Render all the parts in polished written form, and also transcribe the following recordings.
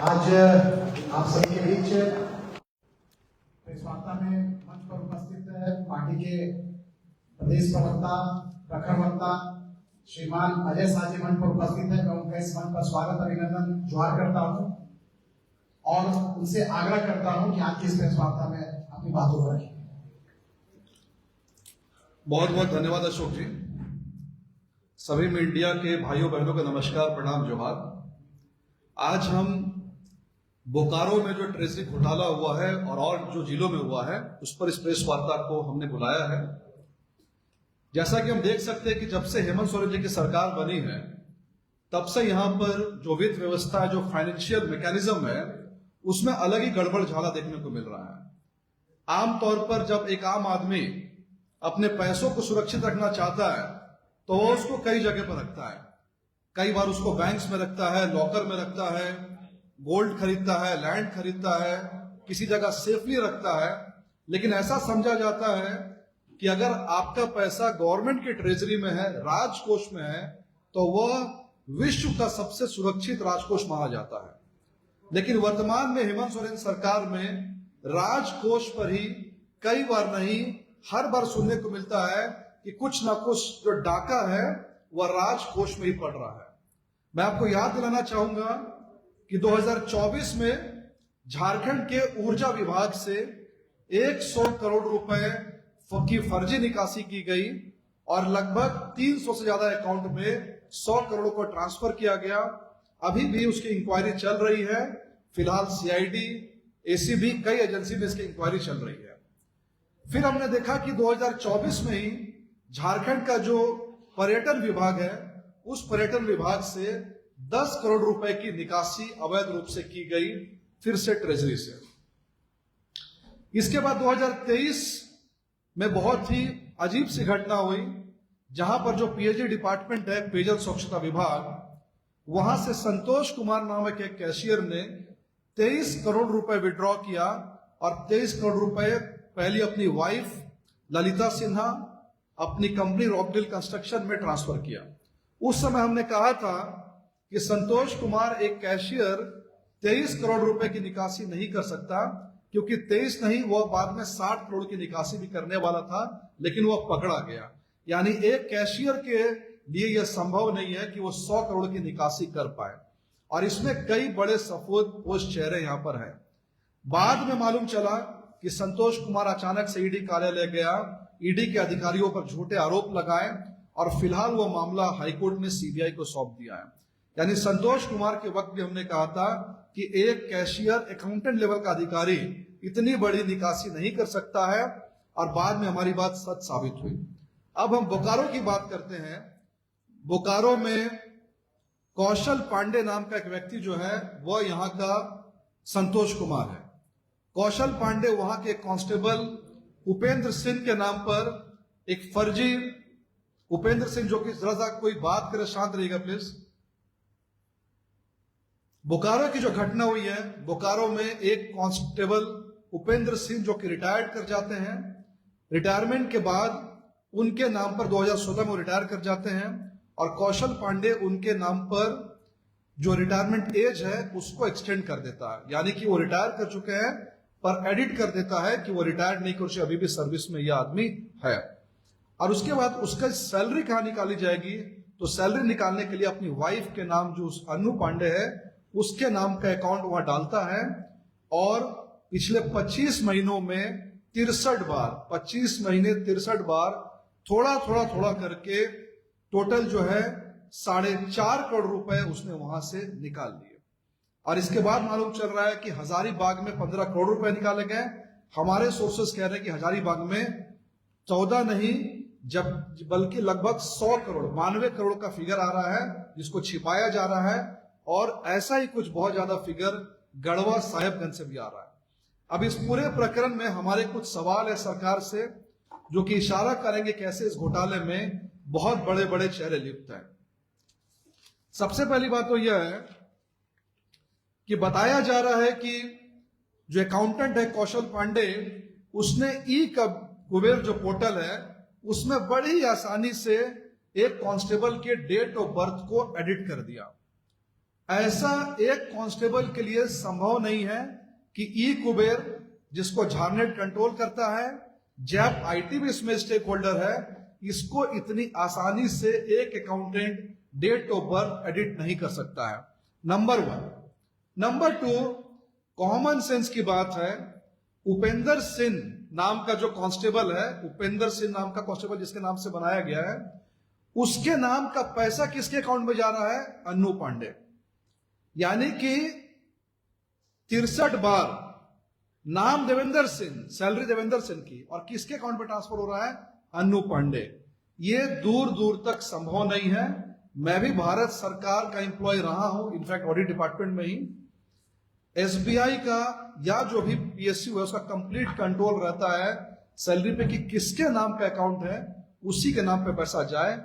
आज आप सभी के बीच प्रेस वार्ता में मंच पर उपस्थित पार्टी के प्रदेश प्रवक्ता प्रखर वक्ता श्रीमान अजय शाह जी मंच पर उपस्थित है। मैं उनका इस मंच पर स्वागत अभिनंदन जोहार करता हूं और उनसे आग्रह करता हूं कि आज की इस प्रेस वार्ता में अपनी बातों को रखें। बहुत बहुत धन्यवाद अशोक जी। सभी मीडिया के भाइयों बहनों को नमस्कार, प्रणाम, जोहार। आज हम बोकारो में जो ट्रेजरी घोटाला हुआ है और जो जिलों में हुआ है उस पर इस प्रेस वार्ता को हमने बुलाया है। जैसा कि हम देख सकते हैं कि जब से हेमंत सोरेन जी की सरकार बनी है तब से यहां पर जो वित्त व्यवस्था, जो फाइनेंशियल मैकेनिज्म है, उसमें अलग ही गड़बड़ झाला देखने को मिल रहा है। आमतौर पर जब एक आम आदमी अपने पैसों को सुरक्षित रखना चाहता है तो वो उसको कई जगह पर रखता है। कई बार उसको बैंक्स में रखता है, लॉकर में रखता है, गोल्ड खरीदता है, लैंड खरीदता है, किसी जगह सेफली रखता है। लेकिन ऐसा समझा जाता है कि अगर आपका पैसा गवर्नमेंट की ट्रेजरी में है, राजकोष में है, तो वह विश्व का सबसे सुरक्षित राजकोष माना जाता है। लेकिन वर्तमान में हेमंत सोरेन सरकार में राजकोष पर ही कई बार नहीं, हर बार सुनने को मिलता है कि कुछ ना कुछ जो डाका है वह राजकोष में ही पड़ रहा है। मैं आपको याद दिलाना चाहूंगा कि 2024 में झारखंड के ऊर्जा विभाग से 100 करोड़ रुपए की फर्जी निकासी की गई और लगभग 300 से ज्यादा अकाउंट में 100 करोड़ को ट्रांसफर किया गया। अभी भी उसकी इंक्वायरी चल रही है। फिलहाल सीआईडी, एसीबी, कई एजेंसी में इसकी इंक्वायरी चल रही है। फिर हमने देखा कि 2024 में ही झारखंड का जो पर्यटन विभाग है उस पर्यटन विभाग से 10 करोड़ रुपए की निकासी अवैध रूप से की गई, फिर से ट्रेजरी से। इसके बाद 2023 में बहुत ही अजीब सी घटना हुई, जहां पर जो पीएचडी डिपार्टमेंट है, पेयजल स्वच्छता विभाग, वहां से संतोष कुमार नामक एक कैशियर ने 23 करोड़ रुपए विड्रॉ किया और 23 करोड़ रुपए पहले अपनी वाइफ ललिता सिन्हा अपनी कंपनी रॉकडेल कंस्ट्रक्शन में ट्रांसफर किया। उस समय हमने कहा था कि संतोष कुमार एक कैशियर 23 करोड़ रुपए की निकासी नहीं कर सकता, क्योंकि 23 नहीं, वह बाद में 60 करोड़ की निकासी भी करने वाला था, लेकिन वह पकड़ा गया। यानी एक कैशियर के लिए यह संभव नहीं है कि वह 100 करोड़ की निकासी कर पाए। और इसमें कई बड़े सफेद पोस्ट चेहरे यहां पर हैं। बाद में मालूम चला कि संतोष कुमार अचानक से ईडी कार्यालय गया, ईडी के अधिकारियों पर झूठे आरोप लगाए और फिलहाल वो मामला हाईकोर्ट ने सीबीआई को सौंप दिया है। यानी संतोष कुमार के वक्त भी हमने कहा था कि एक कैशियर, अकाउंटेंट लेवल का अधिकारी इतनी बड़ी निकासी नहीं कर सकता है, और बाद में हमारी बात सच साबित हुई। अब हम बोकारो की बात करते हैं। बोकारो में कौशल पांडे नाम का एक व्यक्ति जो है वह यहाँ का संतोष कुमार है। कौशल पांडे वहां के कांस्टेबल उपेंद्र सिंह के नाम पर एक फर्जी, उपेंद्र सिंह जो कि जरा सा कोई बात करे, शांत रहिएगा प्लीज। बोकारो की जो घटना हुई है, बोकारो में एक कांस्टेबल उपेंद्र सिंह जो कि रिटायर्ड कर जाते हैं, रिटायरमेंट के बाद उनके नाम पर 2016 में रिटायर कर जाते हैं और कौशल पांडे उनके नाम पर जो रिटायरमेंट एज है उसको एक्सटेंड कर देता है। यानी कि वो रिटायर कर चुके हैं पर एडिट कर देता है कि वो रिटायर्ड नहीं कर, अभी भी सर्विस में यह आदमी है। और उसके बाद उसका सैलरी कहां निकाली जाएगी, तो सैलरी निकालने के लिए अपनी वाइफ के नाम जो अनु पांडे है उसके नाम का अकाउंट वहां डालता है और पिछले 25 महीनों में 63 बार, 25 महीने 63 बार थोड़ा थोड़ा करके टोटल जो है 4.5 करोड़ रुपए उसने वहां से निकाल लिए। और इसके बाद मालूम चल रहा है कि हजारीबाग में 15 करोड़ रुपए निकाले गए। हमारे सोर्सेस कह रहे हैं कि हजारीबाग में 14 नहीं, बल्कि लगभग 100 करोड़, 92 करोड़ का फिगर आ रहा है जिसको छिपाया जा रहा है। और ऐसा ही कुछ बहुत ज्यादा फिगर गढ़वा साहेबगंज से भी आ रहा है। अब इस पूरे प्रकरण में हमारे कुछ सवाल है सरकार से, जो कि इशारा करेंगे कैसे इस घोटाले में बहुत बड़े बड़े चेहरे लिप्त हैं। सबसे पहली बात तो यह है कि बताया जा रहा है कि जो अकाउंटेंट है कौशल पांडे, उसने ई कुबेर जो पोर्टल है उसमें बड़ी आसानी से एक कांस्टेबल के डेट ऑफ बर्थ को एडिट कर दिया। ऐसा एक कांस्टेबल के लिए संभव नहीं है कि ई कुबेर, जिसको झारनेट कंट्रोल करता है, जैप आईटी भी इसमें स्टेक होल्डर है, इसको इतनी आसानी से एक accountant date of birth edit नहीं कर सकता है। नंबर 1। नंबर 2, कॉमन सेंस की बात है। उपेंद्र सिंह नाम का जो कांस्टेबल है, उपेंद्र सिंह नाम का कांस्टेबल जिसके नाम से बनाया गया है, उसके नाम का पैसा किसके अकाउंट में जा रहा है? अन्नू पांडे। यानी कि 63 बार नाम देवेंद्र सिंह, सैलरी देवेंद्र सिंह की, और किसके अकाउंट में ट्रांसफर हो रहा है? अन्नू पांडे। ये दूर दूर तक संभव नहीं है। मैं भी भारत सरकार का एम्प्लॉय रहा हूं, इनफैक्ट ऑडिट डिपार्टमेंट में ही। एसबीआई का या जो भी पीएसयू है उसका कंप्लीट कंट्रोल रहता है सैलरी पे कि किसके नाम का अकाउंट है, उसी के नाम पे पैसा जाए।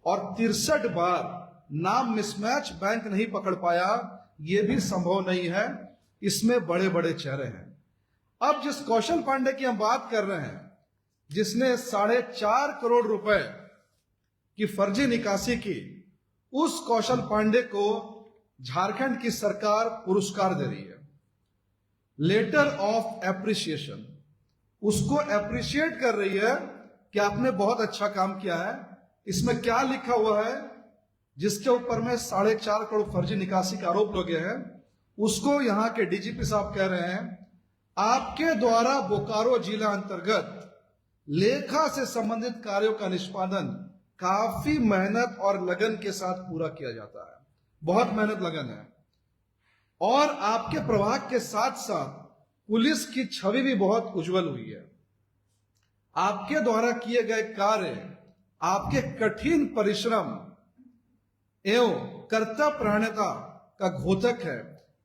और 63 बार नाम मिसमैच बैंक नहीं पकड़ पाया, यह भी संभव नहीं है। इसमें बड़े बड़े चेहरे हैं। अब जिस कौशल पांडे की हम बात कर रहे हैं, जिसने 4.5 करोड़ रुपए की फर्जी निकासी की, उस कौशल पांडे को झारखंड की सरकार पुरस्कार दे रही है, लेटर ऑफ एप्रिसिएशन। उसको एप्रिशिएट कर रही है कि आपने बहुत अच्छा काम किया है। इसमें क्या लिखा हुआ है? जिसके ऊपर में 4.5 करोड़ फर्जी निकासी का आरोप लगे हैं, उसको यहां के डीजीपी साहब कह रहे हैं, आपके द्वारा बोकारो जिला अंतर्गत लेखा से संबंधित कार्यों का निष्पादन काफी मेहनत और लगन के साथ पूरा किया जाता है। बहुत मेहनत लगन है। और आपके प्रभाग के साथ साथ पुलिस की छवि भी बहुत उज्जवल हुई है। आपके द्वारा किए गए कार्य आपके कठिन परिश्रम एवं कर्तव्यपरायणता का द्योतक है।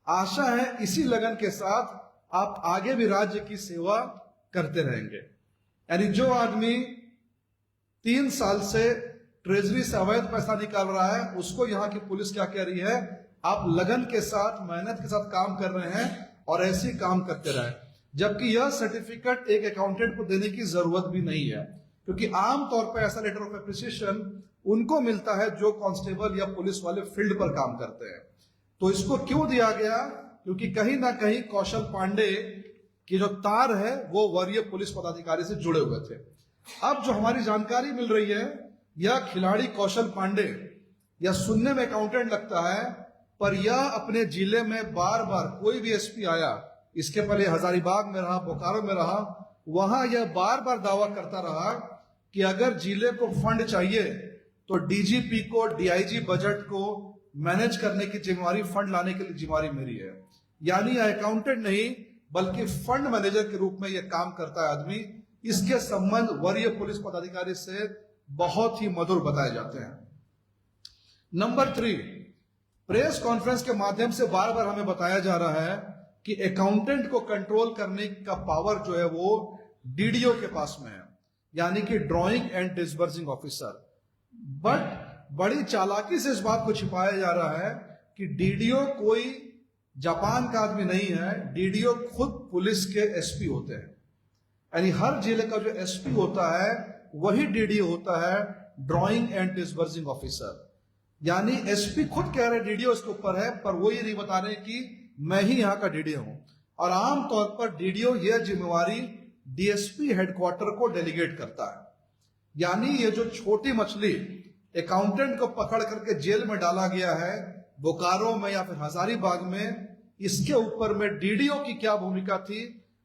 आशा है इसी लगन के साथ आप आगे भी राज्य की सेवा करते रहेंगे। यानी जो आदमी 3 साल से ट्रेजरी से अवैध पैसा निकाल रहा है, उसको यहां की पुलिस क्या कह रही है? आप लगन के साथ, मेहनत के साथ काम कर रहे हैं और ऐसे ही काम करते रहे। जबकि यह सर्टिफिकेट एक अकाउंटेंट को देने की जरूरत भी नहीं है, क्योंकि आमतौर पर ऐसा लेटर ऑफ एप्रिसिएशन उनको मिलता है जो कांस्टेबल या पुलिस वाले फील्ड पर काम करते हैं। तो इसको क्यों दिया गया? क्योंकि कहीं ना कहीं कौशल पांडे की जो तार है वो वरीय पुलिस पदाधिकारी से जुड़े हुए थे। अब जो हमारी जानकारी मिल रही है, यह खिलाड़ी कौशल पांडे, यह सुनने में अकाउंटेंट लगता है, पर यह अपने जिले में बार बार कोई भी एसपी आया, इसके पहले हजारीबाग में रहा, बोकारो में रहा, वहां यह बार बार दावा करता रहा कि अगर जिले को फंड चाहिए तो डीजीपी को, डीआईजी बजट को मैनेज करने की जिम्मेवारी, फंड लाने की जिम्मेवारी मेरी है। यानी यह अकाउंटेंट नहीं बल्कि फंड मैनेजर के रूप में यह काम करता है आदमी। इसके संबंध वरीय पुलिस पदाधिकारी से बहुत ही मधुर बताए जाते हैं। नंबर 3, प्रेस कॉन्फ्रेंस के माध्यम से बार बार हमें बताया जा रहा है कि अकाउंटेंट को कंट्रोल करने का पावर जो है वो डीडीओ के पास में है, यानी कि drawing and disbursing officer. But बड़ी चालाकी से इस बात को छिपाया जा रहा है कि डीडीओ कोई जापान का आदमी नहीं है। डीडीओ खुद पुलिस के एसपी होते हैं। यानी हर जिले का जो एसपी होता है वही डीडीओ होता है, ड्राइंग एंड डिसबर्सिंग ऑफिसर। यानी एसपी खुद कह रहे हैं डीडीओ इसके ऊपर है, पर वो ये नहीं बता रहे कि मैं ही यहां का डीडीओ हूं। और आमतौर पर डीडीओ यह जिम्मेवारी डीएसपी हेडक्वार्टर को डेलीगेट करता है। यानी ये जो छोटी मछली अकाउंटेंट को पकड़ करके जेल में डाला गया है बोकारो में या फिर हजारीबाग में, इसके ऊपर में डीडीओ की क्या भूमिका थी,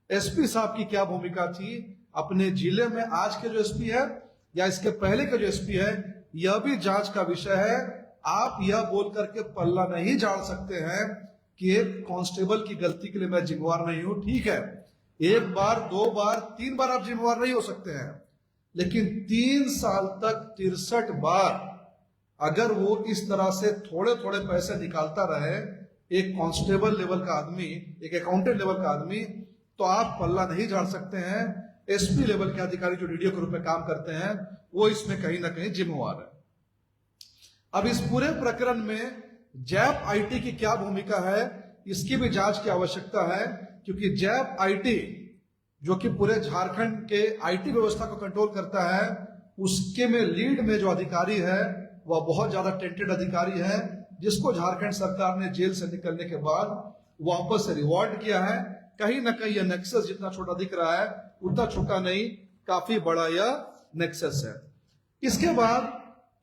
एसपी साहब की क्या भूमिका थी अपने जिले में, आज के जो एसपी है या इसके पहले के जो एसपी है, यह भी जांच का विषय है। आप यह बोल करके पल्ला नहीं झाड़ सकते हैं कि एक कांस्टेबल की गलती के लिए मैं जिम्मेवार नहीं हूं। ठीक है, 1 बार 2 बार 3 बार आप जिम्मेवार नहीं हो सकते हैं, लेकिन 3 साल तक 63 बार अगर वो इस तरह से थोड़े थोड़े पैसे निकालता रहे, एक कांस्टेबल लेवल का आदमी, एक अकाउंटेंट लेवल का आदमी, तो आप पल्ला नहीं झाड़ सकते हैं। एसपी लेवल के अधिकारी जो डीडीओ के रूप में काम करते हैं वो इसमें कहीं ना कहीं जिम्मेवार है। अब इस पूरे प्रकरण में जैप आईटी की क्या भूमिका है, इसकी भी जांच की आवश्यकता है, क्योंकि जैप आईटी जो कि पूरे झारखंड के आईटी व्यवस्था को कंट्रोल करता है, उसके में लीड में जो अधिकारी है वह बहुत ज्यादा टेंटेड अधिकारी है, जिसको झारखंड सरकार ने जेल से निकलने के बाद वापस से रिवॉर्ड किया है। कहीं ना कहीं यह नेक्सस जितना छोटा दिख रहा है उतना छोटा नहीं, काफी बड़ा यह नेक्सस है। इसके बाद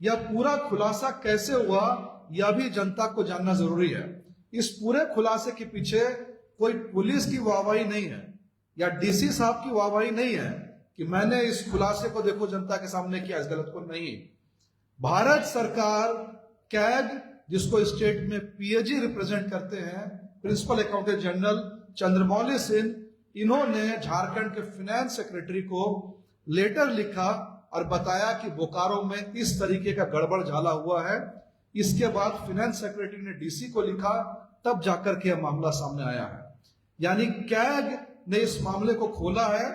यह पूरा खुलासा कैसे हुआ यह भी जनता को जानना जरूरी है। इस पूरे खुलासे के पीछे कोई पुलिस की वाहवाही नहीं है या डीसी साहब की वाहवाही नहीं है कि मैंने इस खुलासे को देखो जनता के सामने किया, इस गलत को नहीं। भारत सरकार कैग, जिसको स्टेट में पीएजी रिप्रेजेंट करते हैं, principal accountant general Chandramouli Singh, इन्होंने झारखंड के फाइनेंस सेक्रेटरी को लेटर लिखा और बताया कि बोकारो में इस तरीके का गड़बड़ झाला हुआ है। इसके बाद फाइनेंस सेक्रेटरी ने डीसी को लिखा, तब जाकर के यह मामला सामने आया है। यानी कैग ने इस मामले को खोला है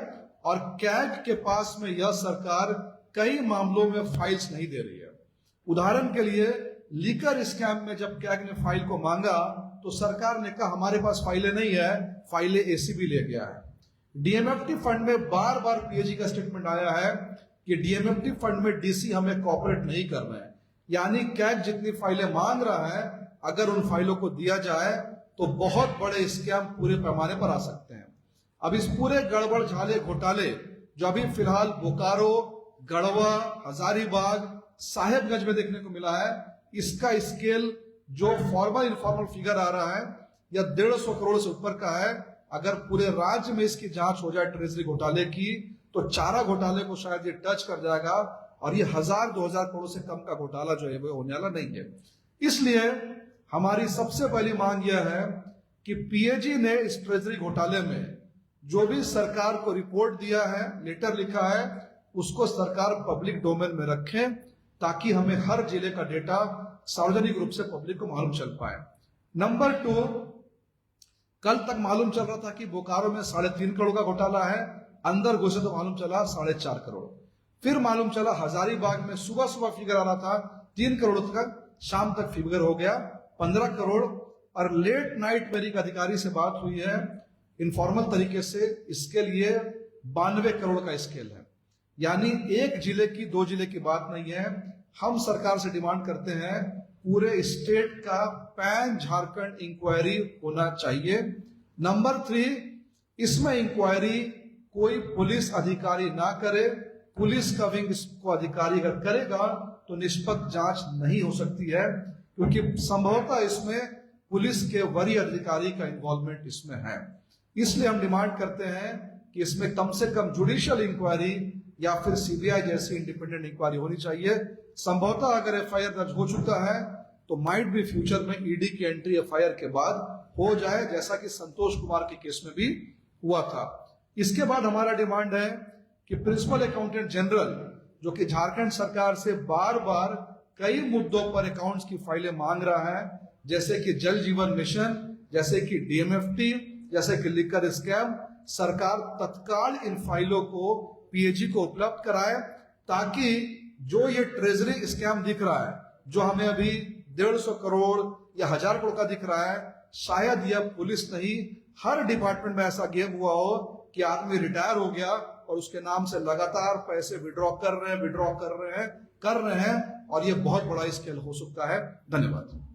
और कैग के पास में यह सरकार कई मामलों में फाइल्स नहीं दे रही है। उदाहरण के लिए लीकर स्कैम में जब कैग ने फाइल को मांगा तो सरकार ने कहा हमारे पास फाइलें नहीं है, फाइलें एसीबी ले गया है। डीएमएफटी फंड में बार बार पीएजी का स्टेटमेंट आया है कि डीएमएफटी फंड में डीसी हमें कॉपरेट नहीं कर रहे हैं। यानी कैग जितनी फाइलें मांग रहा है, अगर उन फाइलों को दिया जाए तो बहुत बड़े स्कैम पूरे पैमाने पर आ सकते हैं। अब इस पूरे गड़बड़ झाले घोटाले जो अभी फिलहाल बोकारो, गढ़वा, हजारीबाग, साहेबगंज में देखने को मिला है, इसका स्केल जो फॉर्मल इनफॉर्मल फिगर आ रहा है या 150 करोड़ से ऊपर का है। अगर पूरे राज्य में इसकी जांच हो जाए ट्रेजरी घोटाले की तो चारा घोटाले को शायद ये टच कर जाएगा और ये 1000-2000 करोड़ से कम का घोटाला जो है वो होने वाला नहीं है। इसलिए हमारी सबसे पहली मांग यह है कि पीएजी ने इस ट्रेजरी घोटाले में जो भी सरकार को रिपोर्ट दिया है, लेटर लिखा है, उसको सरकार पब्लिक डोमेन में रखें ताकि हमें हर जिले का डेटा सार्वजनिक रूप से पब्लिक को मालूम चल पाए। नंबर 2, कल तक मालूम चल रहा था कि बोकारो में 3.5 करोड़ का घोटाला है, अंदर घुसे तो मालूम चला 4.5 करोड़। फिर मालूम चला हजारीबाग में सुबह सुबह फिगर आ रहा था 3 करोड़ तक, शाम तक फिगर हो गया 15 करोड़। और लेट नाइट मेरी एक अधिकारी से बात हुई है, इनफॉर्मल तरीके से इसके लिए 92 करोड़ का स्केल है। यानी एक जिले की 2 जिले की बात नहीं है। हम सरकार से डिमांड करते हैं पूरे स्टेट का पैन झारखंड इंक्वायरी होना चाहिए। नंबर 3, इसमें इंक्वायरी कोई पुलिस अधिकारी ना करे। पुलिस का विंग इसको अधिकारी अगर करेगा तो निष्पक्ष जांच नहीं हो सकती है, क्योंकि संभवतः इसमें पुलिस के वरीय अधिकारी का इन्वॉल्वमेंट इसमें है। इसलिए हम डिमांड करते हैं कि इसमें कम से कम जुडिशियल इंक्वायरी या फिर सीबीआई जैसी इंडिपेंडेंट इंक्वायरी होनी चाहिए। संभवतः अगर एफआईआर दर्ज हो चुका है तो माइट भी फ्यूचर में ईडी की एंट्री एफआईआर के बाद हो जाए, जैसा कि संतोष कुमार के केस में भी हुआ था। इसके बाद हमारा डिमांड है कि प्रिंसिपल अकाउंटेंट जनरल, जो कि झारखंड सरकार से बार बार कई मुद्दों पर अकाउंट्स की फाइलें मांग रहा है, जैसे कि जल जीवन मिशन, जैसे कि डीएमएफटी, जैसे कि लिकर स्कैम, सरकार तत्काल इन फाइलों को पीएजी को उपलब्ध कराए ताकि जो ये ट्रेजरी स्कैम दिख रहा है, जो हमें अभी 150 करोड़ या 1000 करोड़ का दिख रहा है, शायद यह पुलिस नहीं हर डिपार्टमेंट में ऐसा गेम हुआ हो कि आदमी रिटायर हो गया और उसके नाम से लगातार पैसे विड्रॉ कर रहे हैं और ये बहुत बड़ा स्केल हो सकता है। धन्यवाद।